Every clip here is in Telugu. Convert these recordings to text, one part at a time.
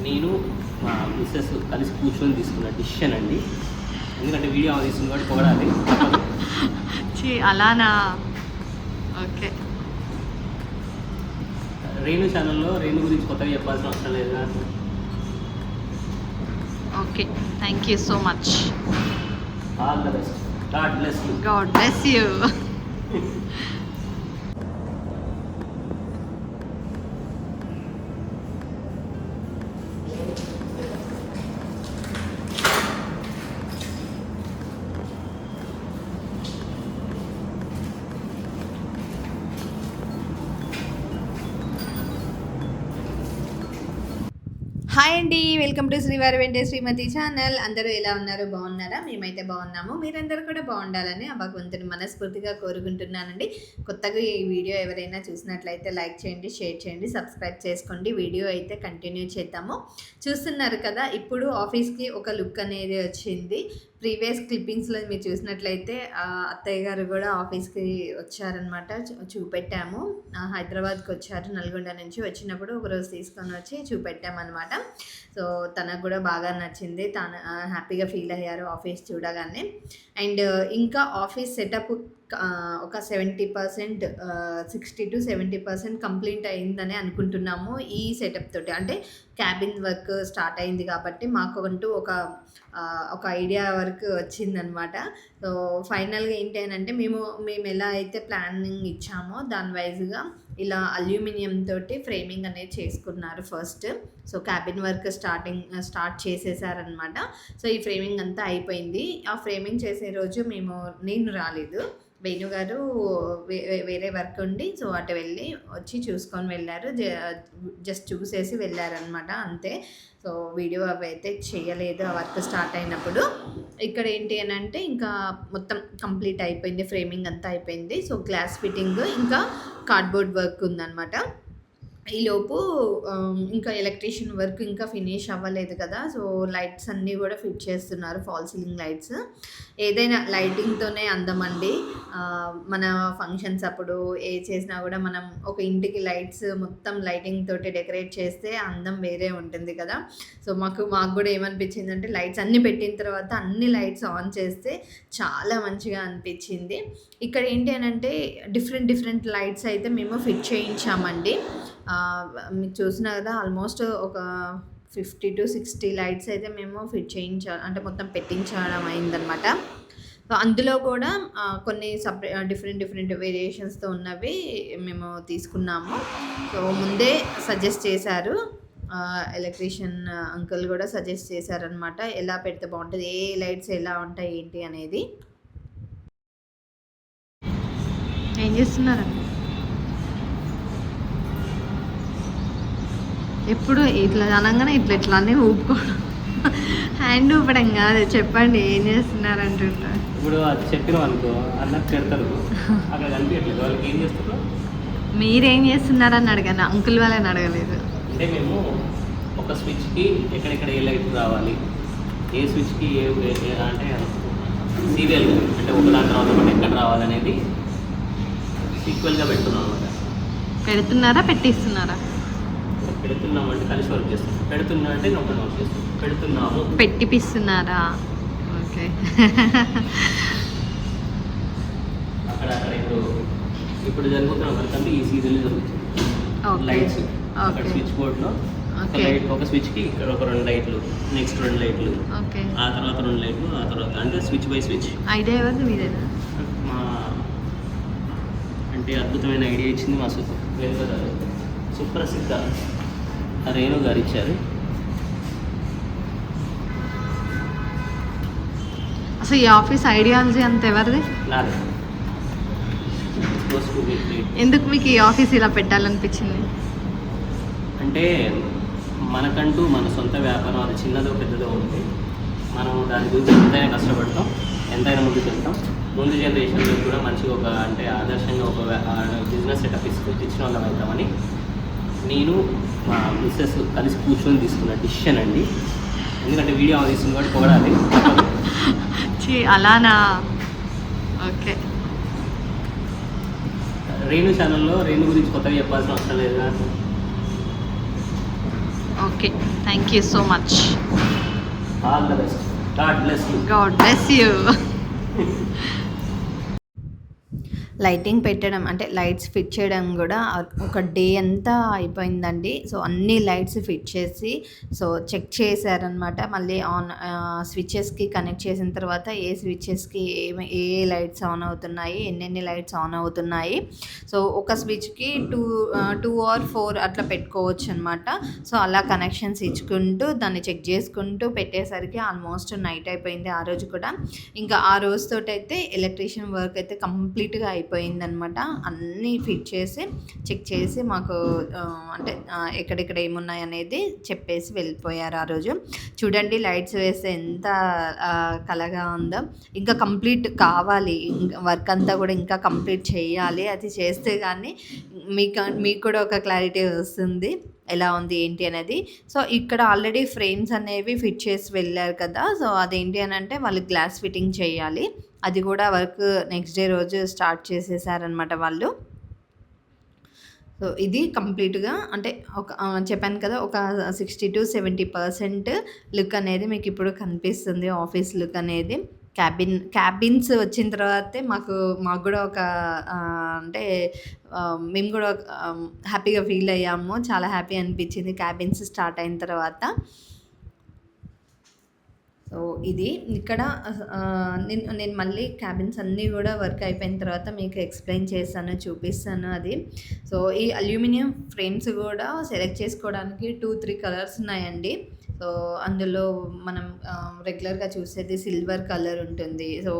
నేను మా మిస్సెస్ కలిసి కూర్చొని తీసుకున్న డిసిషన్ అండి. ఎందుకంటే వీడియో తీసుకుని కాబట్టి పొగడాలి. అలానా? ఓకే. రేణు ఛానల్లో రేణు గురించి కొత్తగా చెప్పాల్సిన అవసరం లేదు కదా. Okay, thank you so much. All the best. God bless you. God bless you. Hi అండి, వెల్కమ్ టు శ్రీవారి వెంటే శ్రీమతి ఛానల్. అందరూ ఎలా ఉన్నారు? బాగున్నారా? మేమైతే బాగున్నాము. మీరందరూ కూడా బాగుండాలని ఆ భగవంతుని మనస్ఫూర్తిగా కోరుకుంటున్నానండి. కొత్తగా ఈ వీడియో ఎవరైనా చూసినట్లయితే లైక్ చేయండి, షేర్ చేయండి, సబ్స్క్రైబ్ చేసుకోండి. వీడియో అయితే కంటిన్యూ చేద్దాము. చూస్తున్నారు కదా, ఇప్పుడు ఆఫీస్కి ఒక లుక్ అనేది వచ్చింది. ప్రీవియస్ క్లిప్పింగ్స్లో మీరు చూసినట్లయితే అత్తయ్య గారు కూడా ఆఫీస్కి వచ్చారనమాట. చూపెట్టాము. హైదరాబాద్కి వచ్చారు నల్గొండ నుంచి. వచ్చినప్పుడు ఒకరోజు తీసుకొని వచ్చి చూపెట్టామన్నమాట. సో తనకు కూడా బాగా నచ్చింది. తను హ్యాపీగా ఫీల్ అయ్యారు ఆఫీస్ చూడగానే. అండ్ ఇంకా ఆఫీస్ సెటప్ ఒక 70%, 60 to 70% కంప్లీట్ అయిందని అనుకుంటున్నాము ఈ సెటప్ తోటి. అంటే క్యాబిన్ వర్క్ స్టార్ట్ అయింది కాబట్టి మాకు అంటూ ఒక ఐడియా వరకు వచ్చిందనమాట. సో ఫైనల్గా ఏంటి అని అంటే మేము ఎలా అయితే ప్లానింగ్ ఇచ్చామో దాని వైజ్గా ఇలా అల్యూమినియం తోటి ఫ్రేమింగ్ అనేది చేసుకున్నారు first. So cabin work start చేసేసారనమాట. సో ఈ ఫ్రేమింగ్ అంతా అయిపోయింది. ఆ ఫ్రేమింగ్ చేసే రోజు నేను రాలేదు. వేణు గారు వేరే వర్క్ ఉండి సో అటు వచ్చి చూసుకొని వెళ్ళారు. జస్ట్ చూసేసి వెళ్ళారనమాట, అంతే. సో వీడియో అవి అయితే చేయలేదు ఆ వర్క్ స్టార్ట్ అయినప్పుడు. ఇక్కడ ఏంటి అని అంటే ఇంకా మొత్తం కంప్లీట్ అయిపోయింది, ఫ్రేమింగ్ అంతా అయిపోయింది. సో గ్లాస్ ఫిట్టింగ్ ఇంకా కార్డ్బోర్డ్ వర్క్ ఉందన్నమాట. ఈలోపు ఇంకా ఎలక్ట్రీషియన్ వర్క్ ఇంకా ఫినిష్ అవ్వలేదు కదా. సో లైట్స్ అన్నీ కూడా ఫిట్ చేస్తున్నారు, ఫాల్ సీలింగ్ లైట్స్. ఏదైనా లైటింగ్తోనే అందమండి. మన ఫంక్షన్స్ అప్పుడు చేసినా కూడా మనం ఒక ఇంటికి లైట్స్ మొత్తం లైటింగ్ తోటి డెకరేట్ చేస్తే అందం వేరే ఉంటుంది కదా. సో మాకు కూడా ఏమనిపించింది అంటే లైట్స్ అన్నీ పెట్టిన తర్వాత అన్ని లైట్స్ ఆన్ చేస్తే చాలా మంచిగా అనిపించింది. ఇక్కడ ఏంటి అని అంటే డిఫరెంట్ లైట్స్ అయితే మేము ఫిట్ చేయించామండి. మీకు చూసినా కదా ఆల్మోస్ట్ ఒక 50 to 60 లైట్స్ అయితే మేము ఫిట్ అంటే మొత్తం పెట్టించడం అయిందనమాట. సో అందులో కూడా కొన్ని డిఫరెంట్ వేరియేషన్స్తో ఉన్నవి మేము తీసుకున్నాము. సో ముందే సజెస్ట్ చేశారు, ఎలక్ట్రీషియన్ అంకుల్ కూడా సజెస్ట్ చేశారనమాట ఎలా పెడితే బాగుంటుంది, ఏ లైట్స్ ఎలా ఉంటాయి ఏంటి అనేది. ఏం చేస్తున్నారండి? ఎప్పుడు ఇట్లా అనగానే ఇట్లా అన్నీ ఊపుకోవడం, హ్యాండ్ ఊపడం కాదు. చెప్పండి ఏం చేస్తున్నారు అంటుంటారు. ఇప్పుడు అది చెప్పినాం అనుకో అన్నట్టు పెడతారు, అక్కడ కనిపించట్లేదు వాళ్ళకి ఏం చేస్తారు. మీరేం చేస్తున్నారని అడగాను, అంకుల్ వాళ్ళని అడగలేదు. అంటే మేము ఒక స్విచ్కి ఎక్కడెక్కడ ఏ లైట్ రావాలి, ఏ స్విచ్కి అంటే సీరియల్గా అంటే ఒకదాని తర్వాత ఒకటి ఎక్కడ రావాలనేది ఈక్వల్గా పెడుతున్నాం అనమాట. పెడుతున్నారా పెట్టిస్తున్నారా? పెడుతున్నామంటే కలిసి వర్క్ చేస్తాం, పెడుతున్నా అంటే ఒక వర్క్ చేస్తాం, పెడుతున్నాము పెట్టిపిస్తున్నారా? ఓకే. అక్కడ ఇప్పుడు జరుగుతున్న వర్క్ అంటే ఈ సీరియల్ జరుగుతుంది. లైట్స్ అక్కడ స్విచ్ బోర్డ్లో ఒక స్విచ్కి ఇక్కడ ఒక 2 లైట్లు, నెక్స్ట్ 2 లైట్లు, ఆ తర్వాత 2 లైట్లు, ఆ తర్వాత అంటే స్విచ్ బై స్విచ్. ఐడియా ఎవరిది? మీదేనా? మా అంటే అద్భుతమైన ఐడియా ఇచ్చింది మా సుప్రసిద్ధ రేణు గారు ఇచ్చారు. అసలు ఈ ఆఫీస్ ఐడియాలజీ అంత ఎవరిది? నాదే. ఎందుకు మీకు ఈ ఆఫీస్ ఇలా పెట్టాలనిపించింది? అంటే మనకంటూ మన సొంత వ్యాపారం, అది చిన్నదో పెద్దదో ఉంటే మనం దాని గురించి ఎంతైనా కష్టపడతాం, ఎంతైనా ముందుకు వెళ్తాం. ముందు జనరేషన్లో కూడా మంచిగా అంటే ఆదర్శంగా ఒక బిజినెస్ సెటప్ ఇచ్చిన వాళ్ళం అవుతామని నేను మా మిస్సెస్ కలిసి కూర్చొని తీసుకున్న డిసిషన్ అండి. ఎందుకంటే వీడియో తీసుకుని కాబట్టి పొగడాలి. అలానా? ఓకే. రేణు ఛానల్లో రేణు గురించి కొత్తగా చెప్పాల్సిన అవసరం లేదు కదా. Okay, thank you so much. All the best. God bless you. God bless you. Lighting పెట్టడం అంటే లైట్స్ ఫిట్ చేయడం కూడా ఒక డే అంతా అయిపోయిందండి. సో అన్ని లైట్స్ ఫిట్ చేసి సో చెక్ చేశారనమాట. మళ్ళీ ఆన్ స్విచెస్కి కనెక్ట్ చేసిన తర్వాత ఏ స్విచెస్కి ఏ లైట్స్ ఆన్ అవుతున్నాయి, ఎన్నెన్ని లైట్స్ ఆన్ అవుతున్నాయి. సో ఒక స్విచ్కి 2 or 4 అట్లా పెట్టుకోవచ్చు అనమాట. సో అలా కనెక్షన్స్ ఇచ్చుకుంటూ దాన్ని చెక్ చేసుకుంటూ పెట్టేసరికి ఆల్మోస్ట్ నైట్ అయిపోయింది ఆ రోజు కూడా. ఇంకా ఆ రోజుతోటైతే ఎలక్ట్రీషియన్ వర్క్ అయితే కంప్లీట్గా అయిపోయిందనమాట. అన్నీ ఫిట్ చేసి చెక్ చేసి మాకు అంటే ఎక్కడెక్కడ ఏమున్నాయి అనేది చెప్పేసి వెళ్ళిపోయారు ఆ రోజు. చూడండి లైట్స్ వేస్తే ఎంత కలగా ఉందో. ఇంకా కంప్లీట్ కావాలి, వర్క్ అంతా కూడా ఇంకా కంప్లీట్ చేయాలి. అది చేస్తే కానీ మీకు కూడా ఒక క్లారిటీ వస్తుంది ఎలా ఉంది ఏంటి అనేది. సో ఇక్కడ ఆల్రెడీ ఫ్రేమ్స్ అనేవి ఫిట్ చేసి వెళ్ళారు కదా. సో అదేంటి అని అంటే వాళ్ళు గ్లాస్ ఫిట్టింగ్ చేయాలి. అది కూడా వర్క్ నెక్స్ట్ డే రోజు స్టార్ట్ చేసేసారనమాట వాళ్ళు. సో ఇది కంప్లీట్గా అంటే ఒక చెప్పాను కదా, ఒక 60-70% లుక్ అనేది మీకు ఇప్పుడు కనిపిస్తుంది, ఆఫీస్ లుక్ అనేది. క్యాబిన్స్ వచ్చిన తర్వాతే మాకు కూడా ఒక అంటే మేము కూడా హ్యాపీగా ఫీల్ అయ్యాము. చాలా హ్యాపీ అనిపించింది క్యాబిన్స్ స్టార్ట్ అయిన తర్వాత. సో ఇది ఇక్కడ నేను మళ్ళీ క్యాబిన్స్ అన్నీ కూడా వర్క్ అయిపోయిన తర్వాత మీకు ఎక్స్ప్లెయిన్ చేస్తాను, చూపిస్తాను అది. సో ఈ అల్యూమినియం ఫ్రేమ్స్ కూడా సెలెక్ట్ చేసుకోవడానికి 2-3 కలర్స్ ఉన్నాయండి. సో అందులో మనం రెగ్యులర్గా చూసేది సిల్వర్ కలర్ ఉంటుంది. సో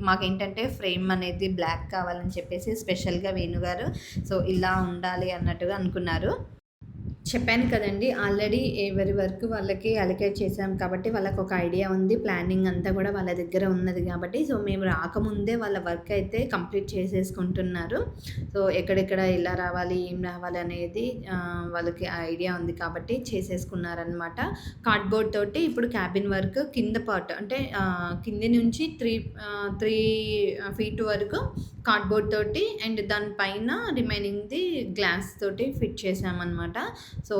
మాకేంటంటే ఫ్రేమ్ అనేది బ్లాక్ కావాలని చెప్పేసి స్పెషల్గా వేణుగారు సో ఇలా ఉండాలి అన్నట్టుగా అనుకున్నారు. చెప్పాను కదండి, ఆల్రెడీ ఎవరి వర్క్ వాళ్ళకి అలొకేట్ చేసాం కాబట్టి వాళ్ళకి ఒక ఐడియా ఉంది. ప్లానింగ్ అంతా కూడా వాళ్ళ దగ్గర ఉన్నది కాబట్టి సో మేము రాకముందే వాళ్ళ వర్క్ అయితే కంప్లీట్ చేసేసుకుంటున్నారు. సో ఎక్కడెక్కడ ఎలా రావాలి, ఏం రావాలి అనేది వాళ్ళకి ఐడియా ఉంది కాబట్టి చేసేసుకున్నారనమాట. కార్డ్బోర్డ్ తోటి ఇప్పుడు క్యాబిన్ వర్క్ కింద పార్ట్ అంటే కింది నుంచి 3 feet వరకు కార్డ్బోర్డ్ తోటి అండ్ దానిపైన రిమైనింగ్ది గ్లాస్ తోటి ఫిట్ చేసామన్నమాట. సో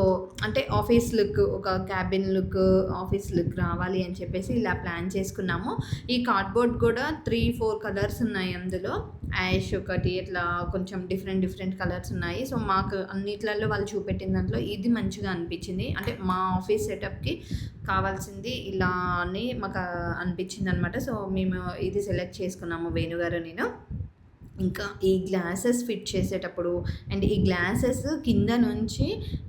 అంటే ఆఫీస్ లుక్, ఒక క్యాబిన్ లుక్, ఆఫీస్ లుక్ రావాలి అని చెప్పేసి ఇలా ప్లాన్ చేసుకున్నాము. ఈ కార్డ్బోర్డ్ కూడా 3-4 కలర్స్ ఉన్నాయి. అందులో యాష్ ఒకటి, ఇట్లా కొంచెం డిఫరెంట్ కలర్స్ ఉన్నాయి. సో మాకు అన్నిట్లలో వాళ్ళు చూపెట్టిన దాంట్లో ఇది మంచిగా అనిపించింది. అంటే మా ఆఫీస్ సెటప్కి కావాల్సింది ఇలా అని మాకు అనిపించింది అనమాట. సో మేము ఇది సెలెక్ట్ చేసుకున్నాము వేణుగారు నేను. ఇంకా ఈ గ్లాసెస్ ఫిట్ చేసేటప్పుడు అండ్ ఈ గ్లాసెస్ కింద నుంచి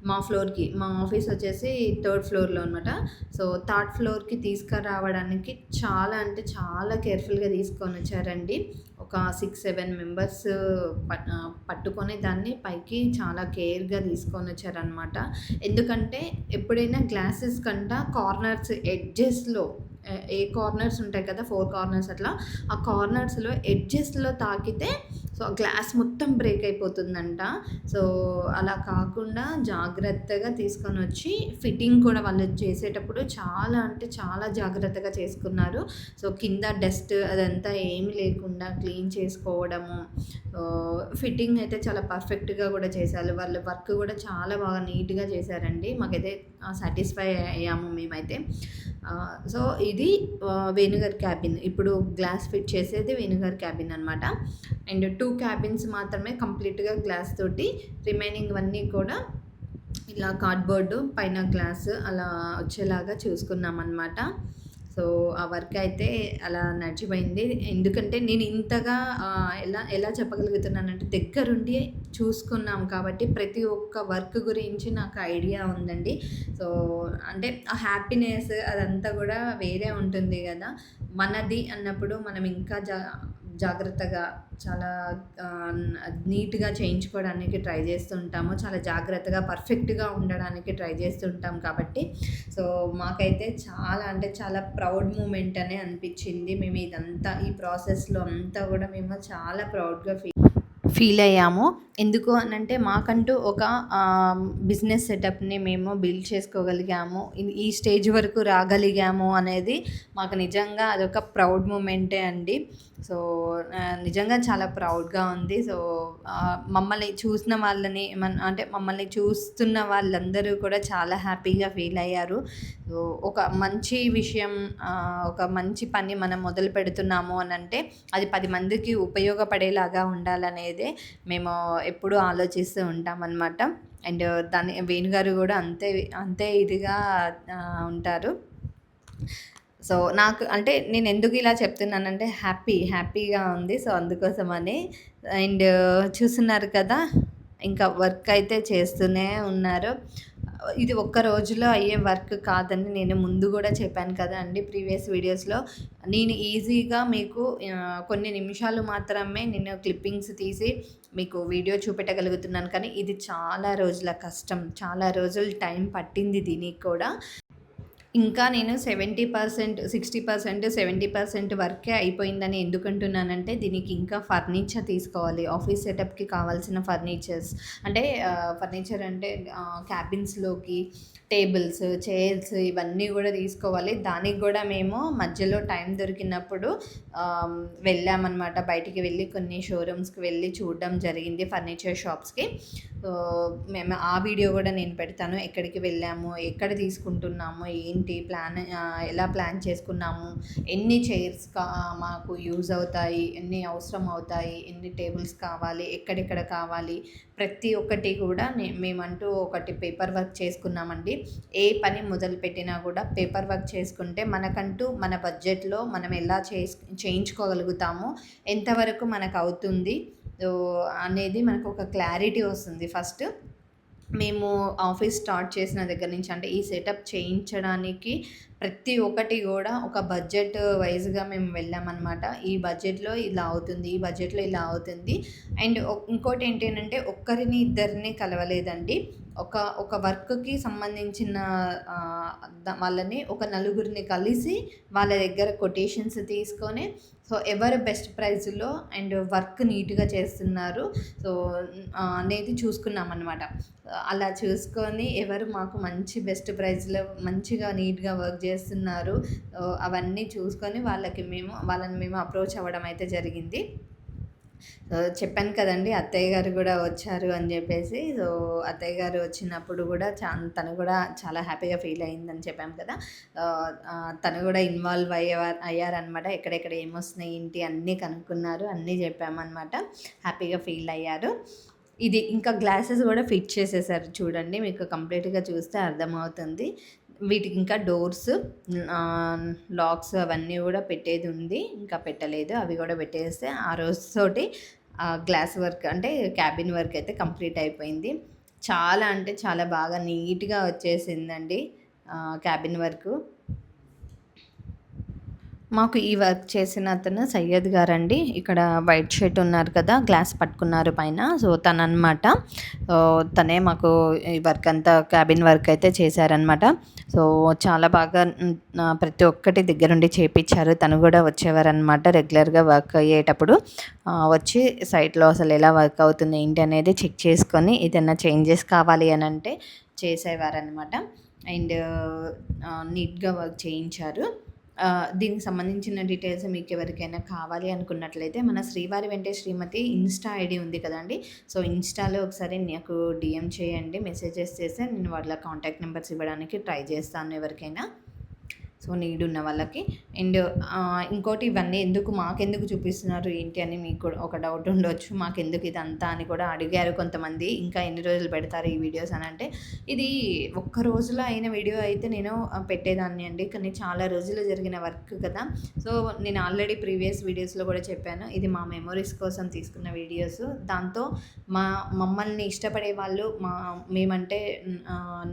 మా ఫ్లోర్కి, మా ఆఫీస్ వచ్చేసి 3rd floorలో అనమాట. సో 3rd floorకి తీసుకురావడానికి చాలా అంటే చాలా కేర్ఫుల్గా తీసుకొని వచ్చారండి. ఒక 6-7 మెంబర్స్ పట్టుకొని దాన్ని పైకి చాలా కేర్గా తీసుకొని వచ్చారనమాట. ఎందుకంటే ఎప్పుడైనా గ్లాసెస్ కంట కార్నర్స్ ఎడ్జెస్లో ఏ కార్నర్స్ ఉంటాయి కదా, 4 కార్నర్స్ అట్లా, ఆ కార్నర్స్లో ఎడ్జెస్లో తాకితే సో గ్లాస్ మొత్తం బ్రేక్ అయిపోతుందంట. సో అలా కాకుండా జాగ్రత్తగా తీసుకొని వచ్చి ఫిట్టింగ్ కూడా వాళ్ళు చేసేటప్పుడు చాలా అంటే చాలా జాగ్రత్తగా చేసుకున్నారు. సో కింద డస్ట్ అదంతా ఏమి లేకుండా క్లీన్ చేసుకోవడము, ఫిట్టింగ్ అయితే చాలా పర్ఫెక్ట్గా కూడా చేశారు. వాళ్ళ వర్క్ కూడా చాలా బాగా నీట్గా చేశారండి. మాకైతే సాటిస్ఫై అయ్యాము మేమైతే. సో ఇది వేణుగారి క్యాబిన్. ఇప్పుడు గ్లాస్ ఫిట్ చేసేది వేణుగారి క్యాబిన్ అనమాట. అండ్ 2 క్యాబిన్స్ మాత్రమే కంప్లీట్గా గ్లాస్ తోటి, రిమైనింగ్ అన్నీ కూడా ఇలా కార్డ్బోర్డు పైన గ్లాస్ అలా వచ్చేలాగా చూసుకున్నాం అనమాట. సో ఆ వర్క్ అయితే అలా నడిచిపోయింది. ఎందుకంటే నేను ఇంతగా ఎలా చెప్పగలుగుతున్నానంటే దగ్గరుండి చూసుకున్నాం కాబట్టి ప్రతి ఒక్క వర్క్ గురించి నాకు ఐడియా ఉందండి. సో అంటే ఆ హ్యాపీనెస్ అదంతా కూడా వేరే ఉంటుంది కదా. మనది అన్నప్పుడు మనం ఇంకా జాగ్రత్తగా చాలా నీట్గా చేయించుకోవడానికి ట్రై చేస్తుంటాము. చాలా జాగ్రత్తగా పర్ఫెక్ట్గా ఉండడానికి ట్రై చేస్తుంటాం కాబట్టి సో మాకైతే చాలా అంటే చాలా ప్రౌడ్ మూమెంట్ అనే అనిపించింది. మేము ఇదంతా ఈ ప్రాసెస్లో అంతా కూడా మేము చాలా ప్రౌడ్గా ఫీల్ అయ్యాము. ఎందుకు అనంటే మాకంటూ ఒక బిజినెస్ సెటప్‌ని మేము బిల్డ్ చేసుకోగలిగాము. ఈ స్టేజ్ వరకు రాగలిగాము అనేది మాకు నిజంగా అదొక ప్రౌడ్ మూమెంటే అండి. సో, నిజంగా చాలా ప్రౌడ్‌గా ఉంది. సో, మమ్మల్ని చూసిన వాళ్ళని అంటే మమ్మల్ని చూస్తున్న వాళ్ళందరూ కూడా చాలా హ్యాపీగా ఫీల్ అయ్యారు. సో, ఒక మంచి విషయం, ఒక మంచి పని మనం మొదలు పెడుతున్నాము అనంటే అది 10 మందికి ఉపయోగపడేలాగా ఉండాలనేదే మేము ఎప్పుడూ ఆలోచిస్తూ ఉంటామన్నమాట. అండ్ దాన్ని వేణుగారు కూడా అంతే ఇదిగా ఉంటారు. సో, నాకు అంటే నేను ఎందుకు ఇలా చెప్తున్నానంటే హ్యాపీగా ఉంది. సో, అందుకోసమని. అండ్ చూస్తున్నారు కదా! ఇంకా వర్క్ అయితే చేస్తూనే ఉన్నారు. ఇది ఒక్క రోజులో అయ్యే వర్క్ కాదని నేను ముందు గూడా చెప్పాను కదా అండి ప్రీవియస్ వీడియోస్‌లో. నేను ఈజీగా మీకు కొన్ని నిమిషాలు మాత్రమే నేను క్లిప్పింగ్స్ తీసి మీకు వీడియో చూపెట్టగలుగుతున్నాను. కానీ ఇది చాలా రోజుల కష్టం. చాలా రోజులు టైం పట్టింది దీనికి కూడా. ఇంకా నేను 70%, 60%, 70% వర్కే అయిపోయిందని ఎందుకంటున్నానంటే దీనికి ఇంకా ఫర్నిచర్ తీసుకోవాలి. ఆఫీస్ సెటప్‌కి కావాల్సిన ఫర్నిచర్స్ అంటే ఫర్నిచర్ అంటే క్యాబిన్స్‌లోకి టేబుల్స్, చైర్స్ ఇవన్నీ గూడా తీసుకోవాలి. దానికి గూడా మేము మధ్యలో టైం దొరికినప్పుడు వెళ్ళామన్నమాట. బయటికి వెళ్ళి కొన్ని షోరూమ్స్‌కి వెళ్ళి చూడడం జరిగింది ఫర్నిచర్ షాప్స్‌కి. సో, మేము ఆ వీడియో గూడా నేను పెడతాను. ఎక్కడికి వెళ్ళాము, ఎక్కడ తీసుకుంటున్నాము, ఏంటి ఎలా ప్లాన్ చేసుకున్నాము, ఎన్ని చైర్స్ మాకు యూజ్ అవుతాయి, ఎన్ని అవసరం అవుతాయి, ఎన్ని టేబుల్స్ కావాలి, ఎక్కడెక్కడ కావాలి, ప్రతి ఒక్కటి కూడా మేమంటూ ఒకటి పేపర్ వర్క్ చేసుకున్నామండి. ఏ పని మొదలుపెట్టినా కూడా పేపర్ వర్క్ చేసుకుంటే మనకంటూ మన బడ్జెట్‌లో మనం ఎలా చేయించుకోగలుగుతాము, ఎంతవరకు మనకు అవుతుంది అనేది మనకు ఒక క్లారిటీ వస్తుంది ఫస్ట్. మేము ఆఫీస్ స్టార్ట్ చేసిన దగ్గర నుంచి అంటే ఈ సెటప్ చేయించడానికి ప్రతి ఒక్కటి కూడా ఒక బడ్జెట్ వైజ్‌గా మేము వెళ్ళామన్నమాట. ఈ బడ్జెట్‌లో ఇలా అవుతుంది, ఈ బడ్జెట్‌లో ఇలా అవుతుంది. అండ్ ఇంకోటి ఏంటి అనంటే ఒక్కరిని ఇద్దరిని కలవలేదండి. ఒక వర్క్‌కి సంబంధించిన వాళ్ళని ఒక నలుగురిని కలిసి వాళ్ళ దగ్గర కొటేషన్స్ తీసుకొని సో, ఎవరు బెస్ట్ ప్రైస్‌లో అండ్ వర్క్ నీట్‌గా చేస్తున్నారు సో, అనేది చూసుకున్నామన్నమాట. అలా చూసుకొని ఎవరు మాకు మంచి బెస్ట్ ప్రైస్‌లో మంచిగా నీట్‌గా వర్క్ చేస్తున్నారు అవన్నీ చూసుకొని వాళ్ళని మేము అప్రోచ్ అవ్వడం అయితే జరిగింది. చెప్పాను కదండీ అత్తయ్య గారు గూడా వచ్చారు అని జెప్పేసి. సో, అత్తయ్య గారు వచ్చినప్పుడు గూడా తను గూడా చాలా హ్యాపీగా ఫీల్ అయిందని చెప్పాము కదా! తను గూడా ఇన్వాల్వ్ అయ్యారనమాట. ఎక్కడెక్కడ ఏమొస్తున్నాయి, ఏంటి అన్నీ కనుక్కున్నారు. అన్నీ చెప్పామనమాట. హ్యాపీగా ఫీల్ అయ్యారు. ఇది ఇంకా గ్లాసెస్ గూడా ఫిట్ చేసేసారు చూడండి. మీకు కంప్లీట్‌గా చూస్తే అర్థమవుతుంది. వీటికి ఇంకా డోర్స్, లాక్స్ అవన్నీ గూడా పెట్టేది ఉంది. ఇంకా పెట్టలేదు. అవి గూడా పెట్టేస్తే ఆ రోజుతోటి గ్లాస్ వర్క్ అంటే క్యాబిన్ వర్క్ అయితే కంప్లీట్ అయిపోయింది. చాలా అంటే చాలా బాగా నీట్‌గా వచ్చేసిందండి క్యాబిన్ వర్కు. మాకు ఈ వర్క్ చేసిన అతను సయ్యద్ గారండి. ఇక్కడ వైట్ షర్ట్ ఉన్నారు కదా! గ్లాస్ పట్టుకున్నారు పైన. సో, తననమాట. తనే మాకు ఈ వర్క్ అంతా క్యాబిన్ వర్క్ అయితే చేశారనమాట. సో, చాలా బాగా ప్రతి ఒక్కటి దగ్గరుండి చేపిచ్చారు. తను కూడా వచ్చేవారనమాట రెగ్యులర్‌గా వర్క్ అయ్యేటప్పుడు. వచ్చి సైట్‌లో అసలు ఎలా వర్క్ అవుతుంది, ఏంటి అనేది చెక్ చేసుకొని ఏదైనా చేంజెస్ కావాలి అనంటే చేసేవారనమాట. అండ్ నీట్‌గా వర్క్ చేయించారు. దీనికి సంబంధించిన డీటెయిల్స్ మీకు ఎవరికైనా కావాలి అనుకున్నట్లయితే మన శ్రీవారి వెంటే శ్రీమతి ఇన్స్టా ఐడి ఉంది కదండి. సో, ఇన్స్టాలో ఒకసారి నాకు DM చేయండి. మెసేజెస్ చేస్తే నేను వాళ్ళ కాంటాక్ట్ నెంబర్స్ ఇవ్వడానికి ట్రై చేస్తాను ఎవరికైనా. సో, నీడ్ ఉన్న వాళ్ళకి. అండ్ ఇంకోటి ఇవన్నీ మాకెందుకు చూపిస్తున్నారు ఏంటి అని మీకు కూడా ఒక డౌట్ ఉండొచ్చు. మాకెందుకు ఇదంతా అని కూడా అడిగారు కొంతమంది. ఇంకా ఎన్ని రోజులు పెడతారు ఈ వీడియోస్ అని అంటే, ఇది ఒక్క రోజులో అయిన వీడియో అయితే నేను పెట్టేదాన్ని అండి. కానీ చాలా రోజులు జరిగిన వర్క్ కదా! సో, నేను ఆల్రెడీ ప్రీవియస్ వీడియోస్‌లో కూడా చెప్పాను. ఇది మా మెమోరీస్ కోసం తీసుకున్న వీడియోస్. దాంతో మమ్మల్ని ఇష్టపడే వాళ్ళు మేమంటే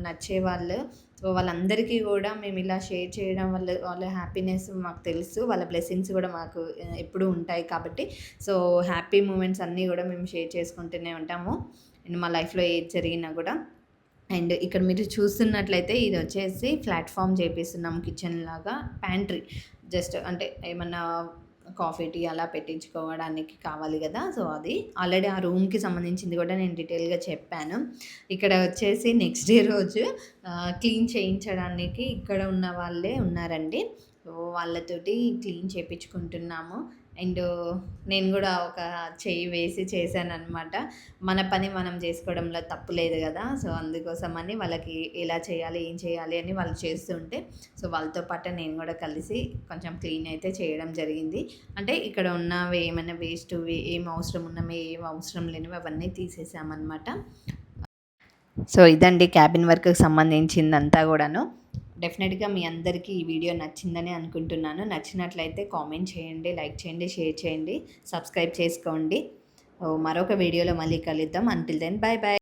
నచ్చేవాళ్ళు. సో, వాళ్ళందరికీ కూడా మేము ఇలా షేర్ చేయడం వల్ల వాళ్ళ హ్యాపీనెస్ మాకు తెలుసు. వాళ్ళ బ్లెస్సింగ్స్ కూడా మాకు ఎప్పుడూ ఉంటాయి కాబట్టి సో, హ్యాపీ మూమెంట్స్ అన్నీ కూడా మేము షేర్ చేసుకుంటూనే ఉంటాము. అండ్ మా లైఫ్‌లో ఏది జరిగినా కూడా. అండ్ ఇక్కడ మీరు చూస్తున్నట్లయితే ఇది వచ్చేసి ప్లాట్‌ఫార్మ్ చేపిస్తున్నాం కిచెన్ లాగా. ప్యాంట్రీ జస్ట్ అంటే ఏమన్నా కాఫీ టీ అలా పెట్టించుకోవడానికి కావాలి కదా. సో అది ఆల్రెడీ ఆ రూమ్కి సంబంధించింది కూడా నేను డీటెయిల్గా చెప్పాను. ఇక్కడ వచ్చేసి నెక్స్ట్ డే రోజు క్లీన్ చేయించడానికి ఇక్కడ ఉన్న వాళ్ళే ఉన్నారండి. సో వాళ్ళతోటి క్లీన్ చేయించుకుంటున్నాము. అండ్ నేను కూడా ఒక చెయ్యి వేసి చేశానన్నమాట. మన పని మనం చేసుకోవడంలో తప్పు లేదు కదా. సో అందుకోసమని వాళ్ళకి ఎలా చేయాలి ఏం చేయాలి అని వాళ్ళు చేస్తుంటే సో వాళ్ళతో పాటు నేను కూడా కలిసి కొంచెం క్లీన్ అయితే చేయడం జరిగింది. అంటే ఇక్కడ ఉన్నవి ఏమైనా వేస్ట్ ఏం అవసరం ఉన్నవి ఏం అవసరం లేనివి అవన్నీ తీసేసామన్నమాట. సో ఇదండి క్యాబిన్ వర్క్కి సంబంధించిందంతా కూడాను. డెఫినెట్గా మీ అందరికీ ఈ వీడియో నచ్చిందని అనుకుంటున్నాను. నచ్చినట్లయితే కామెంట్ చేయండి, లైక్ చేయండి, షేర్ చేయండి, సబ్స్క్రైబ్ చేసుకోండి. మరొక వీడియోలో మళ్ళీ కలుద్దాం. Until then bye bye.